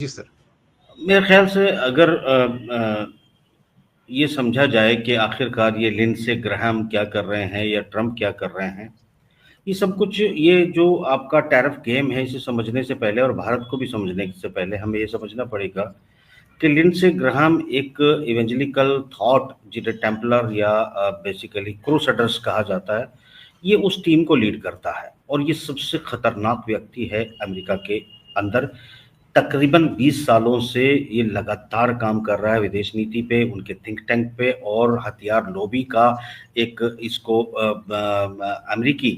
जी sir. मेरे ख्याल से अगर ये समझा जाए कि आखिरकार ये लिंडसे ग्राहम क्या कर रहे हैं या ट्रंप क्या कर रहे हैं, ये सब कुछ ये जो आपका टैरिफ गेम है, इसे समझने से पहले और भारत को भी समझने से पहले हमें ये समझना पड़ेगा कि लिंडसे ग्राहम एक इवेंजलिकल थॉट जिन्हें टेम्पलर या बेसिकली क्रूसेडर्स कहा जाता है, ये उस टीम को लीड करता है और ये सबसे खतरनाक व्यक्ति है अमेरिका के अंदर। तकरीबन 20 सालों से ये लगातार काम कर रहा है विदेश नीति पे, उनके थिंक टैंक पे और हथियार लॉबी का एक इसको अमेरिकी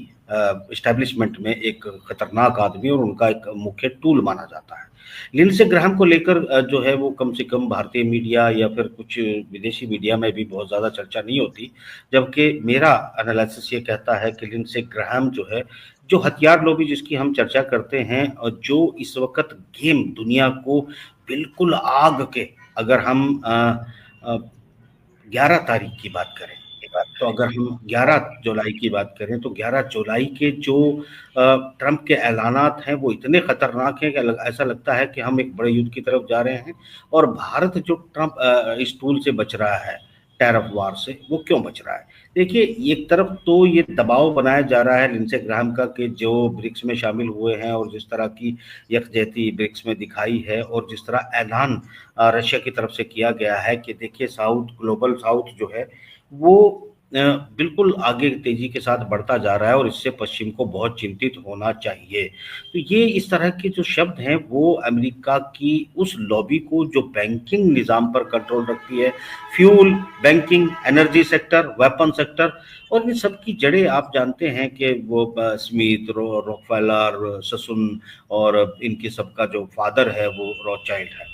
इस्टेब्लिशमेंट में एक खतरनाक आदमी और उनका एक मुख्य टूल माना जाता है। लिंडसे ग्राहम को लेकर जो है वो कम से कम भारतीय मीडिया या फिर कुछ विदेशी मीडिया में भी बहुत ज़्यादा चर्चा नहीं होती, जबकि मेरा एनालिसिस ये कहता है कि लिंडसे ग्राहम जो है, जो हथियार लॉबी जिसकी हम चर्चा करते हैं और जो इस वक्त गेम दुनिया को बिल्कुल आग के, अगर हम 11 तारीख की बात करें, तो अगर हम 11 जुलाई की बात करें तो 11 जुलाई के जो ट्रंप के ऐलानात हैं वो इतने खतरनाक हैं कि ऐसा लगता है कि हम एक बड़े युद्ध की तरफ जा रहे हैं। और भारत जो ट्रंप इस टूल से बच रहा है, टैरिफ वार से, वो क्यों बच रहा है? देखिए, एक तरफ तो ये दबाव बनाया जा रहा है लिंडसे ग्राहम का कि जो ब्रिक्स में शामिल हुए हैं और जिस तरह की यकजहती ब्रिक्स में दिखाई है और जिस तरह ऐलान रशिया की तरफ से किया गया है कि देखिए साउथ, ग्लोबल साउथ जो है वो बिल्कुल आगे तेजी के साथ बढ़ता जा रहा है और इससे पश्चिम को बहुत चिंतित होना चाहिए। तो ये इस तरह के जो शब्द हैं वो अमेरिका की उस लॉबी को जो बैंकिंग निज़ाम पर कंट्रोल रखती है, fuel, banking, energy sector, weapon sector, और इन सब की जड़ें आप जानते हैं कि वो स्मिथ, रॉकफेलर, ससुन और इनके सबका जो फादर है वो रॉथशाइल्ड है।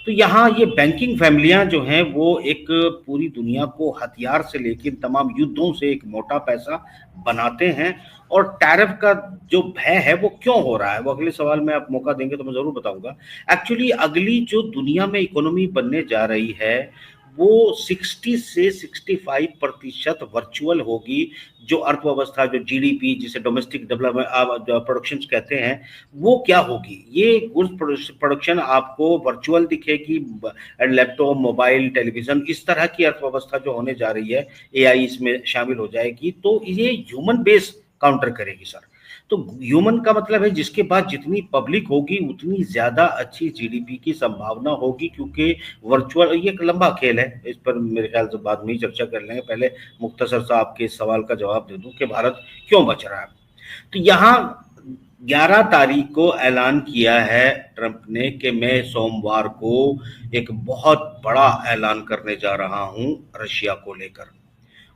तो यहाँ ये बैंकिंग फैमिलियां जो हैं वो एक पूरी दुनिया को हथियार से लेकर तमाम युद्धों से एक मोटा पैसा बनाते हैं। और टैरिफ का जो भय है वो क्यों हो रहा है, वो अगले सवाल में आप मौका देंगे तो मैं जरूर बताऊंगा। एक्चुअली अगली जो दुनिया में इकोनॉमी बनने जा रही है वो 60 से 65% वर्चुअल होगी। जो अर्थव्यवस्था, जो जीडीपी जिसे डोमेस्टिक डेवलपमेंट प्रोडक्शन कहते हैं, वो क्या होगी? ये गुड्स प्रोडक्शन आपको वर्चुअल दिखेगी, लैपटॉप, मोबाइल, टेलीविजन, इस तरह की अर्थव्यवस्था जो होने जा रही है, एआई इसमें शामिल हो जाएगी, तो ये ह्यूमन बेस काउंटर करेगी सर। तो ह्यूमन का मतलब है जिसके पास जितनी पब्लिक होगी उतनी ज्यादा अच्छी जीडीपी की संभावना होगी, क्योंकि वर्चुअल ये एक लंबा खेल है, इस पर मेरे ख्याल से बाद में ही चर्चा कर लेंगे। पहले मुख्तसर सा आपके इस सवाल का जवाब दे दूं कि भारत क्यों बच रहा है। तो यहाँ 11 तारीख को ऐलान किया है ट्रंप ने कि मैं सोमवार को एक बहुत बड़ा ऐलान करने जा रहा हूं रशिया को लेकर।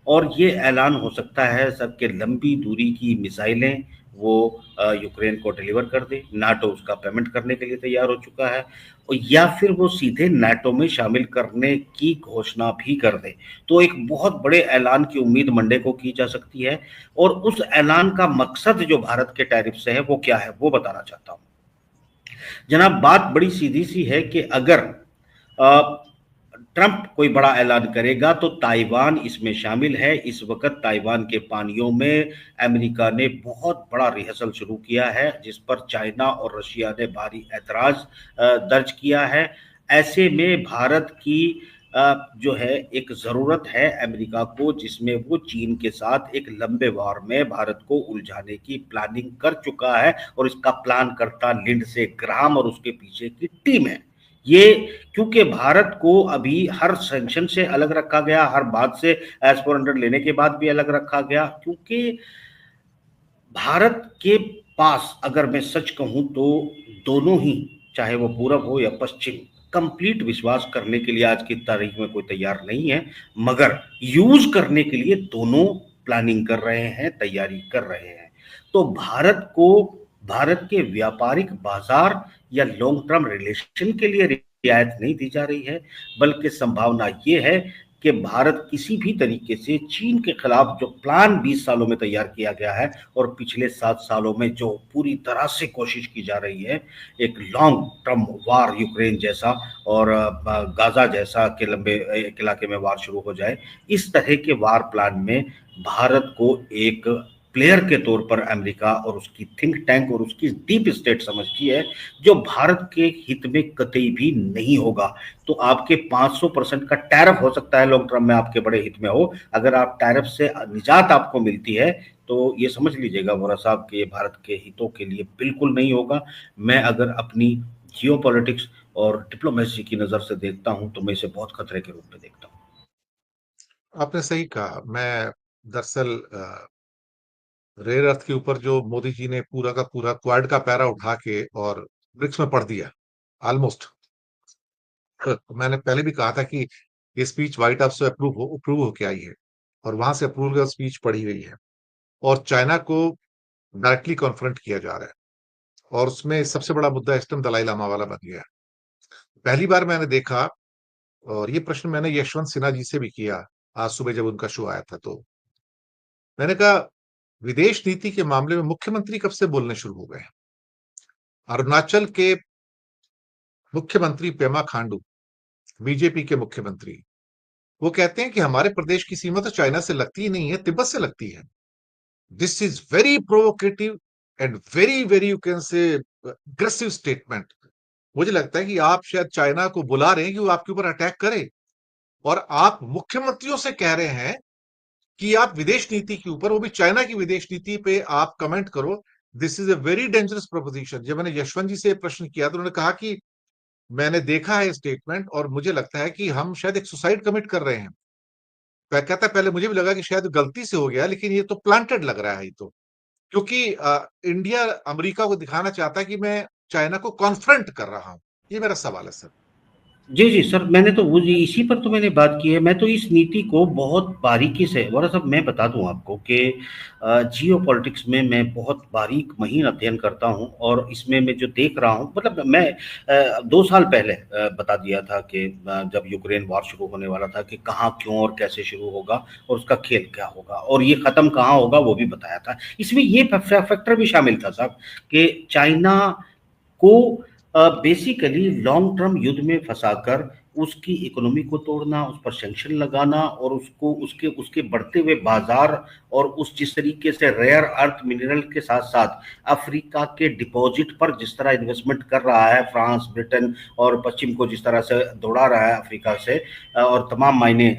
और ये ऐलान हो सकता है सबके लंबी दूरी की मिसाइलें वो यूक्रेन को डिलीवर कर दे, नाटो उसका पेमेंट करने के लिए तैयार हो चुका है, और या फिर वो सीधे नाटो में शामिल करने की घोषणा भी कर दे। तो एक बहुत बड़े ऐलान की उम्मीद मंडे को की जा सकती है। और उस ऐलान का मकसद जो भारत के टैरिफ से है वो क्या है वो बताना चाहता हूं। जनाब, बात बड़ी सीधी सी है कि अगर ट्रंप कोई बड़ा ऐलान करेगा तो ताइवान इसमें शामिल है। इस वक्त ताइवान के पानियों में अमेरिका ने बहुत बड़ा रिहर्सल शुरू किया है, जिस पर चाइना और रशिया ने भारी ऐतराज दर्ज किया है। ऐसे में भारत की जो है एक ज़रूरत है अमेरिका को, जिसमें वो चीन के साथ एक लंबे वार में भारत को उलझाने की प्लानिंग कर चुका है, और इसका प्लान करता लिंडसे ग्राहम और उसके पीछे की टीम है। ये क्योंकि भारत को अभी हर सैंक्शन से अलग रखा गया, हर बात से एज 400 लेने के बाद भी अलग रखा गया, क्योंकि भारत के पास अगर मैं सच कहूं तो दोनों ही, चाहे वो पूरब हो या पश्चिम, कंप्लीट विश्वास करने के लिए आज की तारीख में कोई तैयार नहीं है, मगर यूज करने के लिए दोनों प्लानिंग कर रहे हैं, तैयारी कर रहे हैं। तो भारत को भारत के व्यापारिक बाजार या लॉन्ग टर्म रिलेशन के लिए रियायत नहीं दी जा रही है, बल्कि संभावना ये है कि भारत किसी भी तरीके से चीन के खिलाफ जो प्लान 20 सालों में तैयार किया गया है और पिछले 7 सालों में जो पूरी तरह से कोशिश की जा रही है, एक लॉन्ग टर्म वार यूक्रेन जैसा और गाजा जैसा के लंबे एक इलाके में वार शुरू हो जाए, इस तरह के वार प्लान में भारत को एक प्लेयर के तौर पर अमेरिका और उसकी थिंक टैंक और उसकी डीप स्टेट समझती है, जो भारत के हित में कतई भी नहीं होगा। तो आपके 500% का टैरिफ हो सकता है लॉन्ग टर्म में आपके बड़े हित में हो, अगर आप टैरिफ से निजात आपको मिलती है तो ये समझ लीजिएगा वोरा साहब कि ये भारत के हितों के लिए बिल्कुल नहीं होगा। मैं अगर अपनी जियो पॉलिटिक्स और डिप्लोमेसी की नज़र से देखता हूं तो मैं इसे बहुत खतरे के रूप में देखता हूं। आपने सही कहा। मैं दरअसल रेयर अर्थ के ऊपर जो मोदी जी ने पूरा का पूरा क्वाड का पैरा उठा के और ब्रिक्स में पढ़ दिया ऑलमोस्ट। मैंने पहले भी कहा था कि ये स्पीच व्हाइट हाउस से अप्रूव होके आई है और वहां से अप्रूवल का स्पीच पढ़ी गई है और चाइना को डायरेक्टली कॉन्फ्रंट किया जा रहा है और उसमें सबसे बड़ा मुद्दा इस टाइम दलाई लामा वाला बन गया है। पहली बार मैंने देखा, और ये प्रश्न मैंने यशवंत सिन्हा जी से भी किया आज सुबह जब उनका शो आया था, तो मैंने कहा विदेश नीति के मामले में मुख्यमंत्री कब से बोलने शुरू हो गए? अरुणाचल के मुख्यमंत्री पेमा खांडू, बीजेपी के मुख्यमंत्री, वो कहते हैं कि हमारे प्रदेश की सीमा तो चाइना से लगती ही नहीं है, तिब्बत से लगती है। This is very provocative and very very you can say aggressive statement. मुझे लगता है कि आप शायद चाइना को बुला रहे हैं कि वो आपके ऊपर अटैक करे, और आप मुख्यमंत्रियों से कह रहे हैं कि आप विदेश नीति के ऊपर, वो भी चाइना की विदेश नीति पे आप कमेंट करो। This is a very dangerous proposition. जब मैंने यशवंत जी से प्रश्न किया तो उन्होंने कहा कि मैंने देखा है स्टेटमेंट और मुझे लगता है कि हम शायद एक सुसाइड कमिट कर रहे हैं। कहता है पहले मुझे भी लगा कि शायद गलती से हो गया, लेकिन ये तो प्लांटेड लग रहा है। ये तो क्योंकि इंडिया अमेरिका को दिखाना चाहता है कि मैं चाइना को कॉन्फ्रंट कर रहा हूं। ये मेरा सवाल है सर। जी जी सर, मैंने तो वो जी इसी पर तो मैंने बात की है। मैं तो इस नीति को बहुत बारीकी से, वरा साहब मैं बता दूं आपको कि जियो पॉलिटिक्स में मैं बहुत बारीक महीन अध्ययन करता हूं, और इसमें मैं जो देख रहा हूं, मतलब मैं 2 साल पहले बता दिया था कि जब यूक्रेन वॉर शुरू होने वाला था कि कहाँ क्यों और कैसे शुरू होगा और उसका खेल क्या होगा और ये खत्म कहाँ होगा वो भी बताया था। इसमें ये फैक्टर भी शामिल था साहब कि चाइना को बेसिकली लॉन्ग टर्म युद्ध में फंसाकर उसकी इकोनॉमी को तोड़ना, उस पर सैंक्शन लगाना और उसको उसके उसके बढ़ते हुए बाजार और उस जिस तरीके से रेयर अर्थ मिनरल के साथ साथ अफ्रीका के डिपॉजिट पर जिस तरह इन्वेस्टमेंट कर रहा है फ्रांस, ब्रिटेन और पश्चिम को जिस तरह से दौड़ा रहा है अफ्रीका से, और तमाम मायने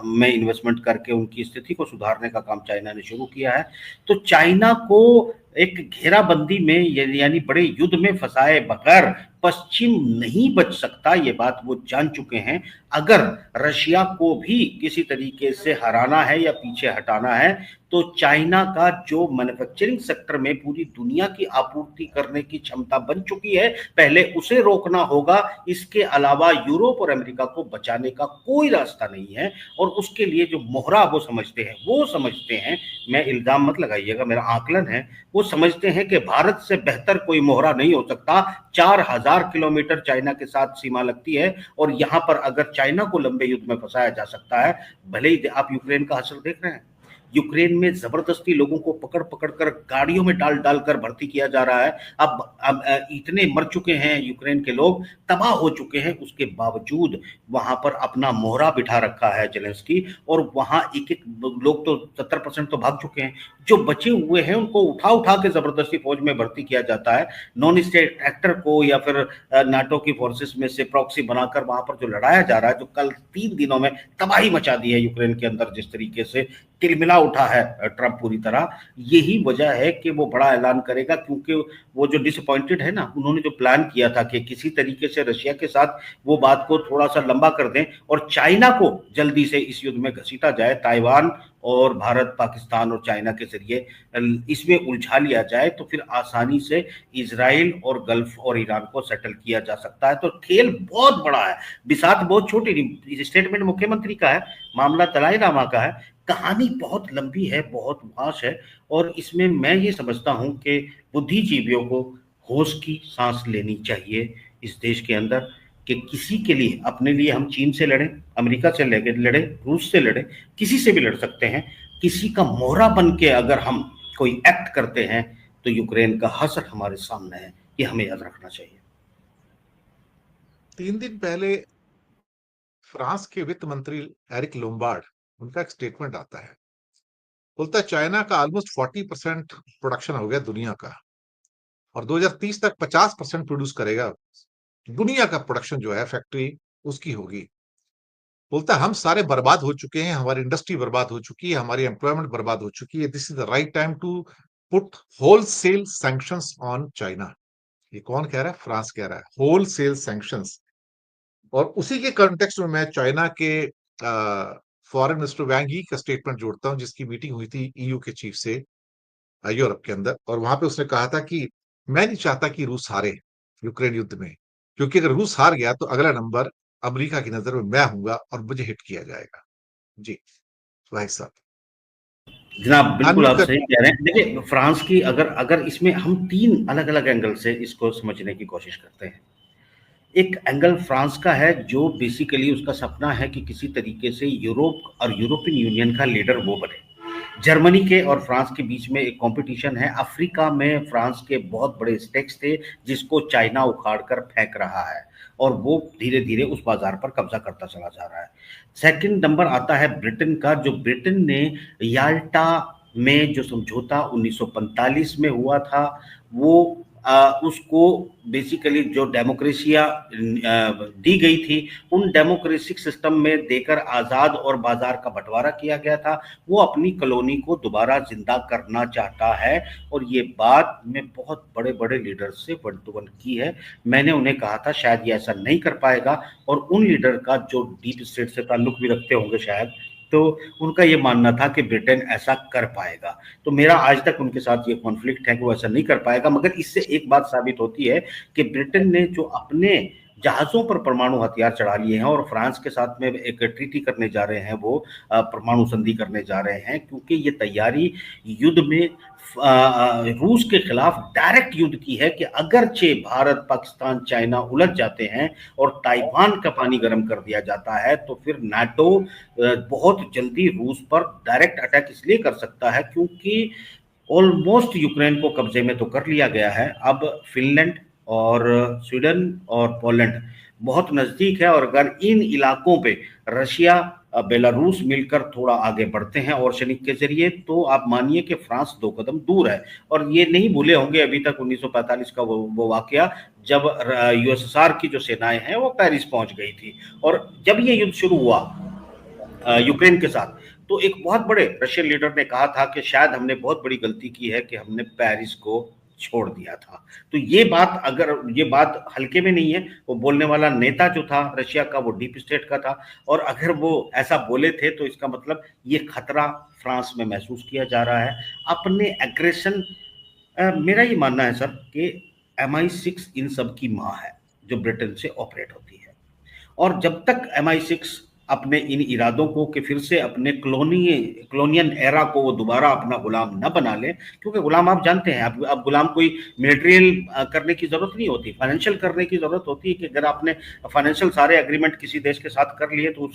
में इन्वेस्टमेंट करके उनकी स्थिति को सुधारने का काम चाइना ने शुरू किया है। तो चाइना को एक घेराबंदी में यानी बड़े युद्ध में फंसाए बगैर पश्चिम नहीं बच सकता, ये बात वो जान चुके हैं। अगर रशिया को भी किसी तरीके से हराना है या पीछे हटाना है तो चाइना का जो मैन्युफैक्चरिंग सेक्टर में पूरी दुनिया की आपूर्ति करने की क्षमता बन चुकी है, पहले उसे रोकना होगा। इसके अलावा यूरोप और अमेरिका को बचाने का कोई रास्ता नहीं है। और उसके लिए जो मोहरा वो समझते हैं, मैं इल्जाम मत लगाइएगा, मेरा आकलन है, वो समझते हैं कि भारत से बेहतर कोई मोहरा नहीं हो सकता। 4,000 किलोमीटर चाइना के साथ सीमा लगती है और यहां पर अगर चाइना को लंबे युद्ध में फंसाया जा सकता है, भले ही आप यूक्रेन का असर देख रहे हैं, यूक्रेन में जबरदस्ती लोगों को पकड़ पकड़ कर गाड़ियों में डाल डाल कर भर्ती किया जा रहा है। अब इतने मर चुके हैं यूक्रेन के लोग, तबाह हो चुके हैं, उसके बावजूद वहां पर अपना मोहरा बिठा रखा है जेलेंस्की। और वहां एक एक लोग तो 70% तो भाग चुके हैं, जो बचे हुए हैं उनको उठा उठा के जबरदस्ती फौज में भर्ती किया जाता है। नॉन स्टेट एक्टर को या फिर नाटो की फोर्सेस में से प्रॉक्सी बनाकर वहां पर जो लड़ाया जा रहा है, जो कल 3 दिनों में तबाही मचा दी है यूक्रेन के अंदर, जिस तरीके से तिलमिला उठा है ट्रंप पूरी तरह, यही वजह है कि वो बड़ा ऐलान करेगा। क्योंकि वो जो डिसअपॉइंटेड है ना, उन्होंने जो प्लान किया था कि किसी तरीके से रशिया के साथ वो बात को थोड़ा सा लंबा कर दें और चाइना को जल्दी से इस युद्ध में घसीटा जाए, ताइवान और भारत, पाकिस्तान और चाइना के जरिए इसमें उलझा लिया जाए, तो फिर आसानी से इसराइल और गल्फ और ईरान को सेटल किया जा सकता है। तो खेल बहुत बड़ा है, बिसात बहुत छोटी नहीं। स्टेटमेंट मुख्यमंत्री का है, मामला दलाई लामा का है, कहानी बहुत लंबी है, बहुत वाश है। और इसमें मैं ये समझता हूं कि बुद्धिजीवियों को होश की सांस लेनी चाहिए इस देश के अंदर, कि किसी के लिए, अपने लिए हम चीन से लड़ें, अमेरिका से लड़े, रूस से लड़े, किसी से भी लड़ सकते हैं। किसी का मोहरा बन के अगर हम कोई एक्ट करते हैं तो यूक्रेन का हसर हमारे सामने है, ये हमें याद रखना चाहिए। 3 दिन पहले फ्रांस के वित्त मंत्री एरिक लोम्बार्ड, उनका एक स्टेटमेंट आता है बोलता है चाइना का ऑलमोस्ट 40% प्रोडक्शन हो गया दुनिया का, और 2030 तक 50% प्रोड्यूस करेगा। दुनिया का प्रोडक्शन जो है फैक्ट्री उसकी होगी। बोलता है हम सारे बर्बाद हो चुके हैं, हमारी इंडस्ट्री बर्बाद हो चुकी है, हमारी एम्प्लॉयमेंट बर्बाद हो चुकी है। This is the right time to put wholesale sanctions on China. ये कौन कह रहा है? फ्रांस कह रहा है, होलसेल सैंक्शंस। और उसी के कॉन्टेक्स्ट में मैं चाइना के फॉरेन मिनिस्टर वांग यी का स्टेटमेंट जोड़ता हूं, जिसकी मीटिंग हुई थी ईयू के चीफ से यूरोप के अंदर, और वहां पे उसने कहा था कि मैं नहीं चाहता कि रूस हारे यूक्रेन युद्ध में, क्योंकि अगर रूस हार गया तो अगला नंबर अमेरिका की नजर में मैं हूंगा और मुझे हिट किया जाएगा। जी भाई साहब। जनाब बिल्कुल अनम्यूट आप कर। सही कह रहे हैं। देखिए फ्रांस की अगर अगर इसमें हम तीन अलग अलग एंगल से इसको समझने की कोशिश करते हैं। एक एंगल फ्रांस का है जो बेसिकली उसका सपना है कि किसी तरीके से यूरोप और यूरोपियन यूनियन का लीडर वो बने। जर्मनी के और फ्रांस के बीच में एक कंपटीशन है। अफ्रीका में फ्रांस के बहुत बड़े स्टेक्स थे जिसको चाइना उखाड़ कर फेंक रहा है और वो धीरे धीरे उस बाजार पर कब्जा करता चला जा रहा है। सेकंड नंबर आता है ब्रिटेन का, जो ब्रिटेन ने याल्टा में जो समझौता 1945 में हुआ था वो उसको बेसिकली जो डेमोक्रेसिया दी गई थी उन डेमोक्रेटिक सिस्टम में देकर आज़ाद और बाजार का बंटवारा किया गया था। वो अपनी कॉलोनी को दोबारा जिंदा करना चाहता है और ये बात में बहुत बड़े बड़े लीडर से वन टू वन की है। मैंने उन्हें कहा था शायद ये ऐसा नहीं कर पाएगा, और उन लीडर का जो डीप स्टेट से ताल्लुक भी रखते होंगे शायद, तो उनका ये मानना था कि ब्रिटेन ऐसा कर पाएगा। तो मेरा आज तक उनके साथ ये कॉन्फ्लिक्ट है कि वो ऐसा नहीं कर पाएगा। मगर इससे एक बात साबित होती है कि ब्रिटेन ने जो अपने जहाजों पर परमाणु हथियार चढ़ा लिए हैं और फ्रांस के साथ में एक ट्रीटी करने जा रहे हैं, वो परमाणु संधि करने जा रहे हैं, क्योंकि ये तैयारी युद्ध में रूस के खिलाफ डायरेक्ट युद्ध की है कि अगरचे भारत पाकिस्तान चाइना उलझ जाते हैं और ताइवान का पानी गर्म कर दिया जाता है तो फिर नाटो बहुत जल्दी रूस पर डायरेक्ट अटैक इसलिए कर सकता है क्योंकि ऑलमोस्ट यूक्रेन को कब्जे में तो कर लिया गया है। अब फिनलैंड और स्वीडन और पोलैंड बहुत नजदीक है, और अगर इन इलाकों पे रशिया बेलारूस मिलकर थोड़ा आगे बढ़ते हैं और शनिक के जरिए, तो आप मानिए कि फ्रांस 2 कदम दूर है। और ये नहीं भूले होंगे अभी तक 1945 का वो वाकया, जब यूएसएसआर की जो सेनाएं हैं वो पेरिस पहुंच गई थी। और जब ये युद्ध शुरू हुआ यूक्रेन के साथ, तो एक बहुत बड़े रशियन लीडर ने कहा था कि शायद हमने बहुत बड़ी गलती की है कि हमने पेरिस को छोड़ दिया था। तो ये बात, अगर ये बात हल्के में नहीं है, वो बोलने वाला नेता जो था रशिया का वो डीप स्टेट का था, और अगर वो ऐसा बोले थे तो इसका मतलब ये खतरा फ्रांस में महसूस किया जा रहा है अपने एग्रेशन। मेरा ये मानना है सर कि MI6 इन सब की माँ है जो ब्रिटेन से ऑपरेट होती है, और जब तक MI6 अपने इन इरादों को कि फिर से अपने कॉलोनियन एरा को वो दोबारा अपना गुलाम न बना ले, क्योंकि गुलाम आप जानते हैं, अब गुलाम कोई मिलिट्रियल करने की जरूरत नहीं होती, फाइनेंशियल करने की जरूरत होती है कि अगर आपने फाइनेंशियल सारे एग्रीमेंट किसी देश के साथ कर लिए तो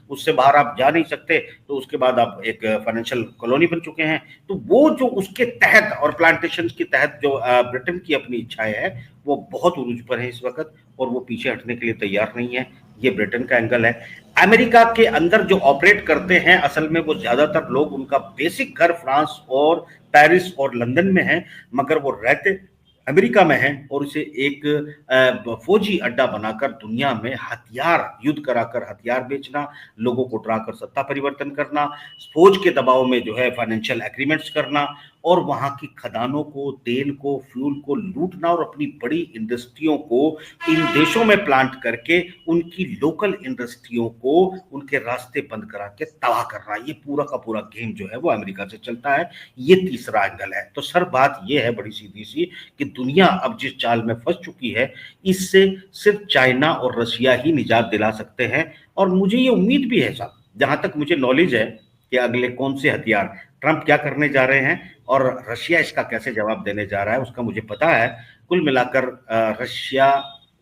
उससे बाहर आप जा नहीं सकते, तो उसके बाद आप एक फाइनेंशियल कॉलोनी बन चुके हैं। तो वो जो उसके तहत और प्लांटेशन के तहत जो ब्रिटेन की अपनी इच्छाएं है वो बहुत उरूज पर है इस वक्त, और वो पीछे हटने के लिए तैयार नहीं है। ये ब्रिटेन का एंगल है। अमेरिका के अंदर जो ऑपरेट करते हैं असल में वो ज्यादातर लोग, उनका बेसिक घर फ्रांस और पेरिस और लंदन में है, मगर वो रहते अमेरिका में है, और उसे एक फौजी अड्डा बनाकर दुनिया में हथियार युद्ध कराकर हथियार बेचना, लोगों को डराकर सत्ता परिवर्तन करना, फौज के दबाव में जो है फाइनेंशियल एग्रीमेंट्स करना, और वहां की खदानों को, तेल को, फ्यूल को लूटना, और अपनी बड़ी इंडस्ट्रियों को इन देशों में प्लांट करके उनकी लोकल इंडस्ट्रियों को उनके रास्ते बंद करा के तबाह करना। ये पूरा का पूरा गेम जो है वो अमेरिका से चलता है। ये तीसरा एंगल है। तो सर बात ये है बड़ी सीधी सी कि दुनिया अब जिस चाल में फंस चुकी है, इससे सिर्फ चाइना और रशिया ही निजात दिला सकते हैं। और मुझे ये उम्मीद भी है साहब, जहां तक मुझे नॉलेज है, कि अगले कौन से हथियार ट्रंप क्या करने जा रहे हैं और रशिया इसका कैसे जवाब देने जा रहा है उसका मुझे पता है। कुल मिलाकर रशिया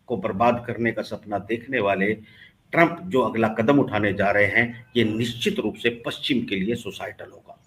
को बर्बाद करने का सपना देखने वाले ट्रंप जो अगला कदम उठाने जा रहे हैं, ये निश्चित रूप से पश्चिम के लिए सुसाइडल होगा।